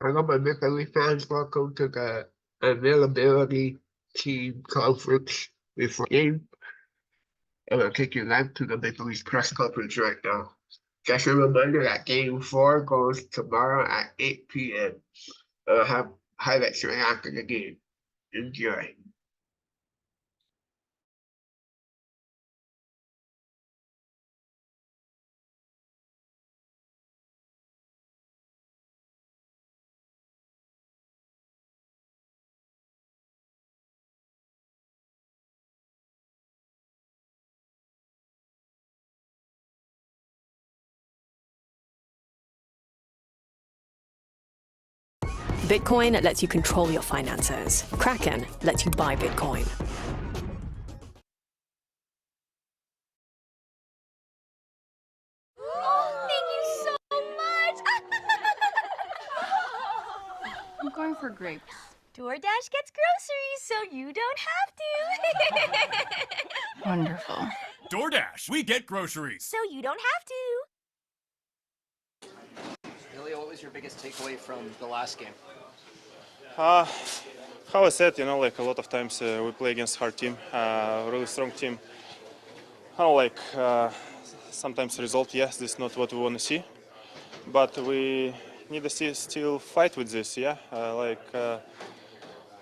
Hello, my Maple Leaf fans. Welcome to the availability team conference before game. And I'll take you live to the Maple Leaf press conference right now. Just a reminder that game 4 goes tomorrow at 8 p.m. I'll have highlights right after the game. Enjoy. Bitcoin lets you control your finances. Kraken lets you buy Bitcoin. Oh, thank you so much! I'm going for grapes. DoorDash gets groceries, so you don't have to. Wonderful. DoorDash, we get groceries. So you don't have to. Ilya, what was your biggest takeaway from the last game? How I said, like a lot of times we play against hard team, really strong team. Sometimes result, yes, this is not what we want to see, but we need to still fight with this,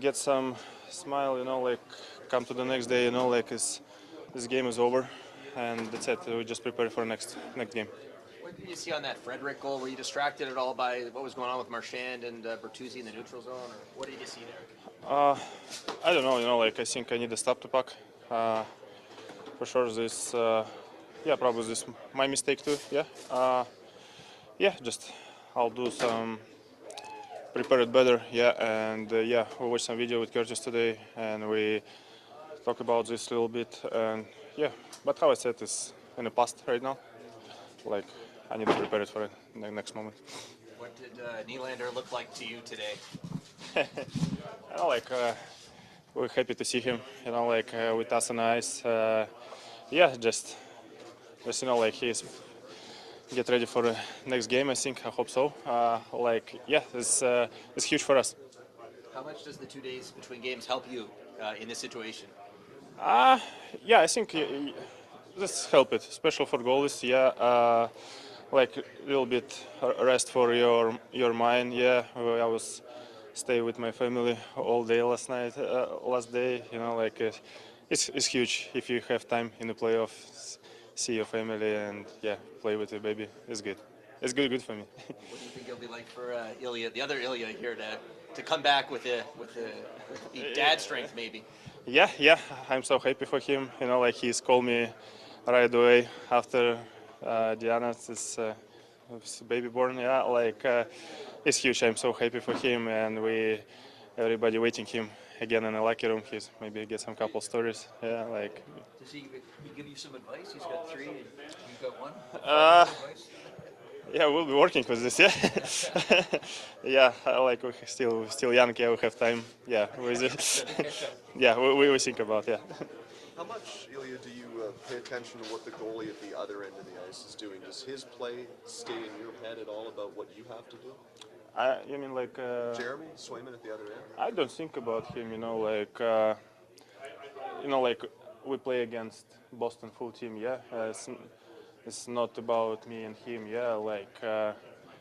get some smile, come to the next day, this game is over, and that's it. We just prepare for next game. What did you see on that Frederick goal? Were you distracted at all by what was going on with Marchand and Bertuzzi in the neutral zone? Or what did you see there? I don't know, I think I need to stop the puck. For sure, this, probably this my mistake too, just I'll do some, prepare it better, and we watched some video with Curtis today, and we talk about this a little bit, and but how I said is in the past right now, I need to prepare it for it in the next moment. What did Nylander look like to you today? We're happy to see him, with us on ice. Just he's get ready for the next game. I think. I hope so. It's huge for us. How much does the 2 days between games help you in this situation? I think this help it, especially for goalies. A little bit rest for your mind. I was stay with my family all day last day. It's huge if you have time in the playoffs, see your family and play with your baby. It's good. It's good for me. What do you think it'll be like for Ilya, the other Ilya here, to come back with the dad strength maybe? I'm so happy for him. He's called me right away after Diana's baby born. It's huge. I'm so happy for him, and everybody waiting him again in the locker room. He's maybe get some couple stories. Does he give you some advice? He's got 3 and you've got 1. We'll be working with this. We're still young. We have time. We think about. How much, Ilya, do you pay attention to what the goalie at the other end of the ice is doing? Does his play stay in your head at all about what you have to do? You mean Jeremy Swayman at the other end? I don't think about him. We play against Boston full team. It's not about me and him.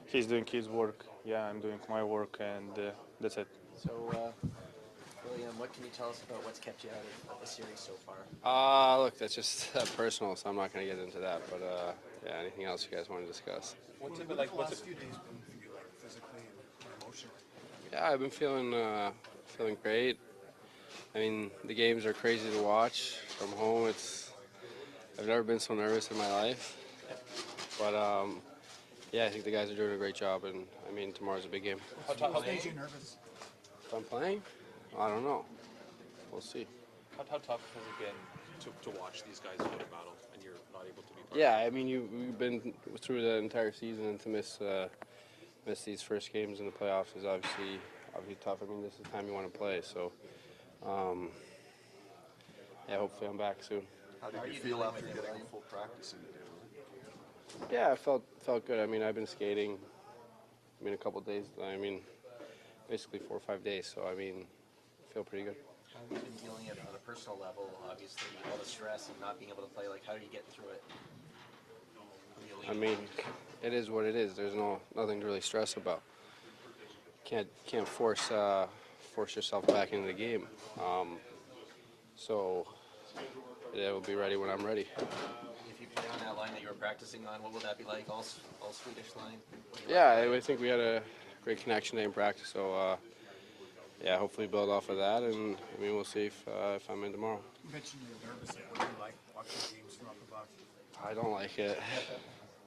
He's doing his work. I'm doing my work, and that's it. So, William, what can you tell us about what's kept you out of the series so far? Look, that's just personal, so I'm not going to get into that. But anything else you guys want to discuss? What's it been like? What's the last few days been for you, physically and emotionally? Yeah, I've been feeling great. I mean, the games are crazy to watch from home. I've never been so nervous in my life. But I think the guys are doing a great job, and I mean, tomorrow's a big game. How made you nervous? If I'm playing, I don't know. We'll see. How tough has it been to watch these guys go to battle and you're not able to be part Yeah, I mean, you've been through the entire season, and to miss these first games in the playoffs is obviously tough. I mean, this is the time you want to play, so hopefully I'm back soon. How did you feel after getting a full practice in the day? Yeah, I felt good. I mean, I've been skating. A couple of days. I mean, basically 4 or 5 days. So I mean, I feel pretty good. How have you been dealing it on a personal level? Obviously, all the stress of not being able to play. Like, how are you getting through it? I mean, it is what it is. There's nothing to really stress about. Can't force yourself back into the game. So yeah, we'll be ready when I'm ready. If you play on that line that you were practicing on, what will that be like? All Swedish line? Yeah, I think we had a great connection in practice. So yeah, hopefully build off of that, and I mean we'll see if I'm in tomorrow. You mentioned you were nervous. What do you like watching games from up above? I don't like it.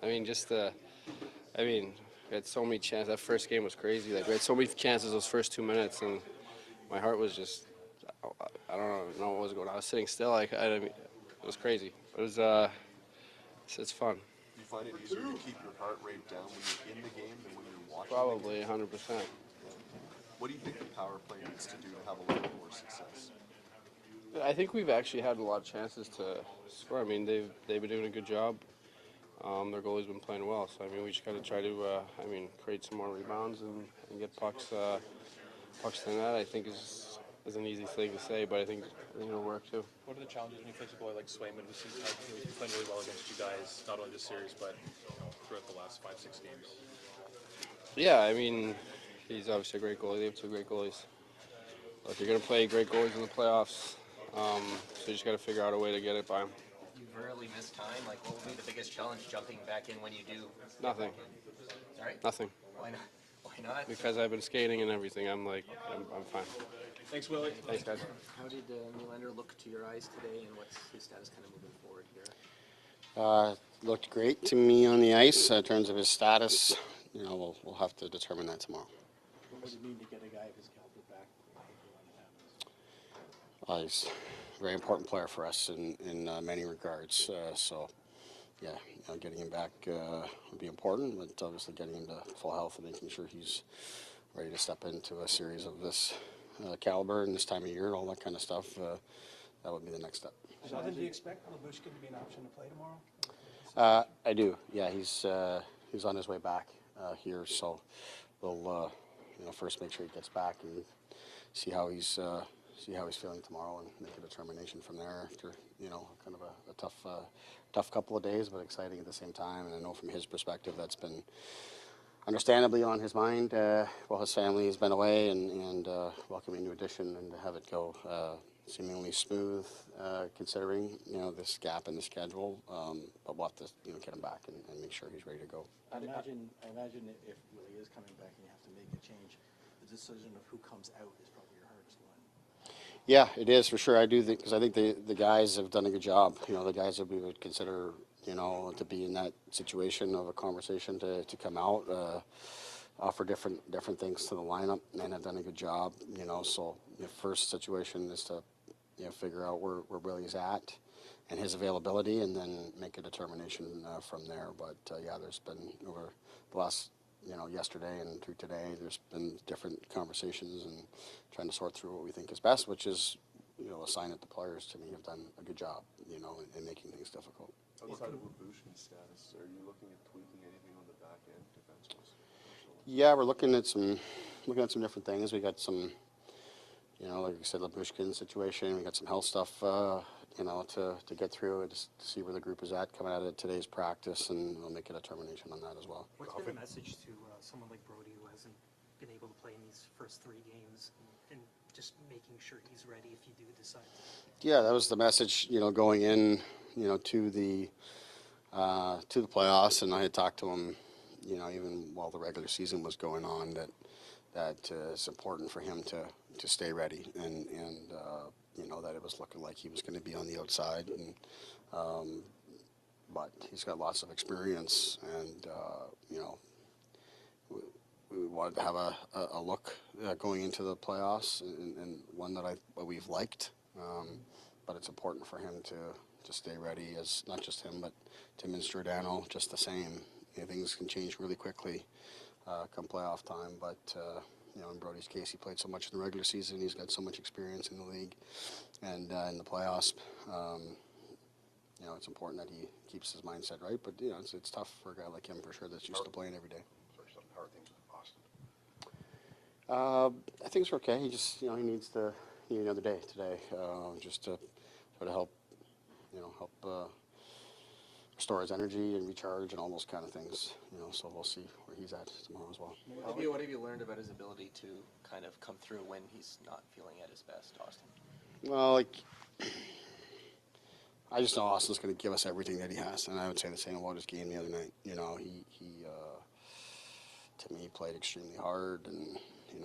I mean, we had so many chances. That first game was crazy. Like we had so many chances those first 2 minutes, and my heart was just, I don't know what was going on. I was sitting still. Like I mean, it was crazy. It was it's fun. Do you find it easier to keep your heart rate down when you're in the game than when you're watching? Probably 100%. What do you think the power play needs to do to have a little more success? I think we've actually had a lot of chances to score. I mean, they've been doing a good job. Their goalie's been playing well, so I mean, we just got to try to, create some more rebounds and get pucks to the net. I think is an easy thing to say, but I think it'll work too. What are the challenges when you face a goalie like Swayman, who seems like he's been playing really well against you guys, not only this series but throughout the last 5-6 games? Yeah, I mean, he's obviously a great goalie. They have 2 great goalies. But you're going to play great goalies in the playoffs, so you just got to figure out a way to get it by him. You rarely miss time. Like, what will be the biggest challenge jumping back in when you do? Nothing. Sorry? Nothing. Why not? Why not? Because I've been skating and everything, I'm fine. Thanks, Willie. Thanks, guys. How did Nylander look to your eyes today, and what's his status kind of moving forward here? Looked great to me on the ice in terms of his status. You know, we'll have to determine that tomorrow. What would it mean to get a guy of his caliber back when it happens? He's a very important player for us in many regards. So, yeah, getting him back would be important, but obviously getting him to full health and making sure he's ready to step into a series of this caliber and this time of year and all that kind of stuff, that would be the next step. Sheldon, do you expect Labushkin to be an option to play tomorrow? I do. Yeah, he's on his way back here, so we'll first make sure he gets back and see how he's feeling tomorrow and make a determination from there after kind of a tough couple of days, but exciting at the same time. And I know from his perspective that's been understandably on his mind while his family has been away, and welcoming new addition and to have it go seemingly smooth considering this gap in the schedule, but we'll have to get him back and make sure he's ready to go. I imagine if Willie is coming back and you have to make a change, the decision of who comes out is probably your hardest one. Yeah, it is for sure. I do think, because I think the guys have done a good job. The guys that we would consider to be in that situation of a conversation to come out, offer different things to the lineup, and have done a good job. So the first situation is to figure out where Willie's at and his availability, and then make a determination from there. But yeah, there's been over the last yesterday and through today, there's been different conversations and trying to sort through what we think is best, which is a sign that the players to me have done a good job in making things difficult. Outside of Labushkin's status, are you looking at tweaking anything on the back end defense-wise? Yeah, we're looking at some different things. We got some, like I said, Labushkin situation. We got some health stuff, to get through and just to see where the group is at coming out of today's practice, and we'll make a determination on that as well. What's been the message to someone like Brody, who hasn't been able to play in these first 3 games, and just making sure he's ready if you do decide? Yeah, that was the message, going in, to the playoffs, and I had talked to him, even while the regular season was going on, that it's important for him to stay ready, and that it was looking like he was going to be on the outside, and but he's got lots of experience, and we wanted to have a look going into the playoffs, and one that we've liked, but it's important for him to stay ready, as not just him, but Tim and Giordano, just the same. Things can change really quickly come playoff time, but in Brody's case, he played so much in the regular season. He's got so much experience in the league and in the playoffs. It's important that he keeps his mindset right, but it's tough for a guy like him for sure that's used to playing every day. How are things with Boston? I think it's okay. He just, he needs another day today, just to try to help restore his energy and recharge and all those kind of things. So we'll see where he's at tomorrow as well. What have you learned about his ability to kind of come through when he's not feeling at his best, Austin? Well, I just know Austin's going to give us everything that he has, and I would say the same about his game the other night. He to me played extremely hard, and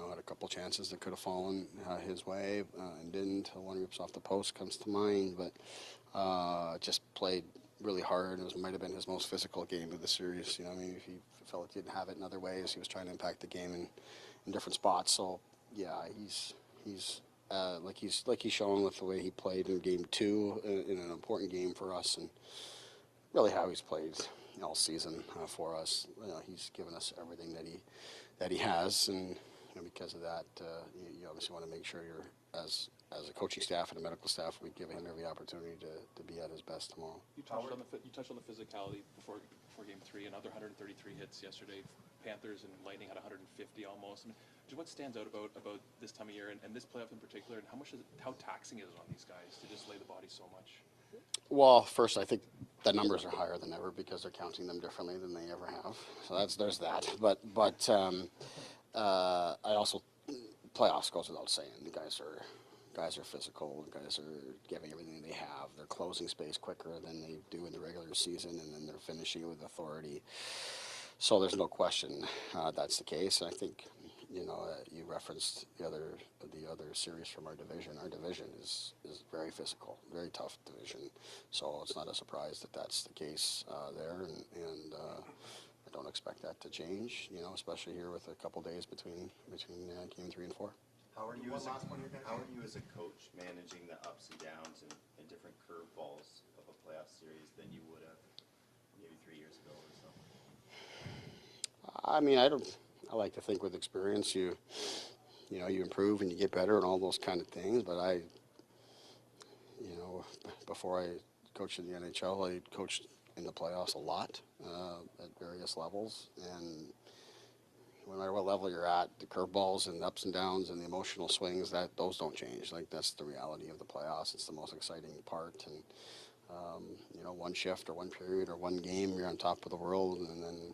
had a couple chances that could have fallen his way and didn't. One rips off the post comes to mind, but just played really hard. It might have been his most physical game of the series. If he felt he didn't have it in other ways, he was trying to impact the game in different spots. So yeah, he's shown with the way he played in Game 2 in an important game for us, and really how he's played all season for us. He's given us everything that he has, and because of that, you obviously want to make sure you're as a coaching staff and a medical staff, we give him every opportunity to be at his best tomorrow. You touched on the physicality before Game 3. Another 133 hits yesterday. Panthers and Lightning had 150 almost. Just what stands out about this time of year and this playoff in particular, and how taxing is it on these guys to just lay the body so much? Well, first, I think the numbers are higher than ever because they're counting them differently than they ever have. So there's that. But I also, playoffs goes without saying. The guys are physical. The guys are giving everything they have. They're closing space quicker than they do in the regular season, and then they're finishing with authority. So there's no question that's the case. I think you referenced the other series from our division. Our division is very physical, very tough division. So it's not a surprise that that's the case there, and I don't expect that to change. Especially here with a couple days between Game 3 and 4. How are you as a coach managing the ups and downs and different curveballs of a playoff series than you would have maybe 3 years ago or so? I like to think with experience you improve and you get better and all those kind of things. But before I coached in the NHL, I coached in the playoffs a lot at various levels, and no matter what level you're at, the curveballs and the ups and downs and the emotional swings, those don't change. That's the reality of the playoffs. It's the most exciting part, and one shift or one period or one game, you're on top of the world, and then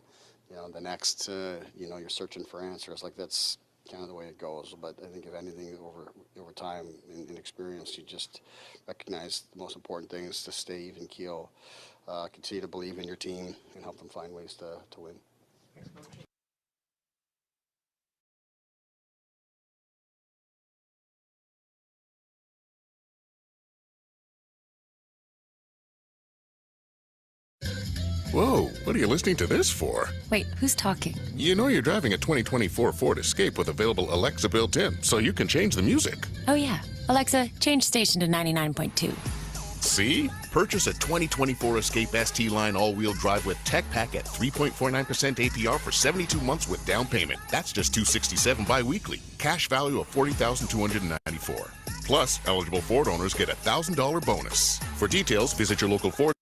the next, you're searching for answers. That's kind of the way it goes. But I think if anything, over time in experience, you just recognize the most important thing is to stay even keel, continue to believe in your team, and help them find ways to win. Whoa, what are you listening to this for? Wait, who's talking? You're driving a 2024 Ford Escape with available Alexa built in, so you can change the music. Oh yeah. Alexa, change station to 99.2. See? Purchase a 2024 Escape ST line all-wheel drive with Tech Pack at 3.49% APR for 72 months with down payment. That's just $267 bi-weekly. Cash value of $40,294. Plus, eligible Ford owners get a $1,000 bonus. For details, visit your local Ford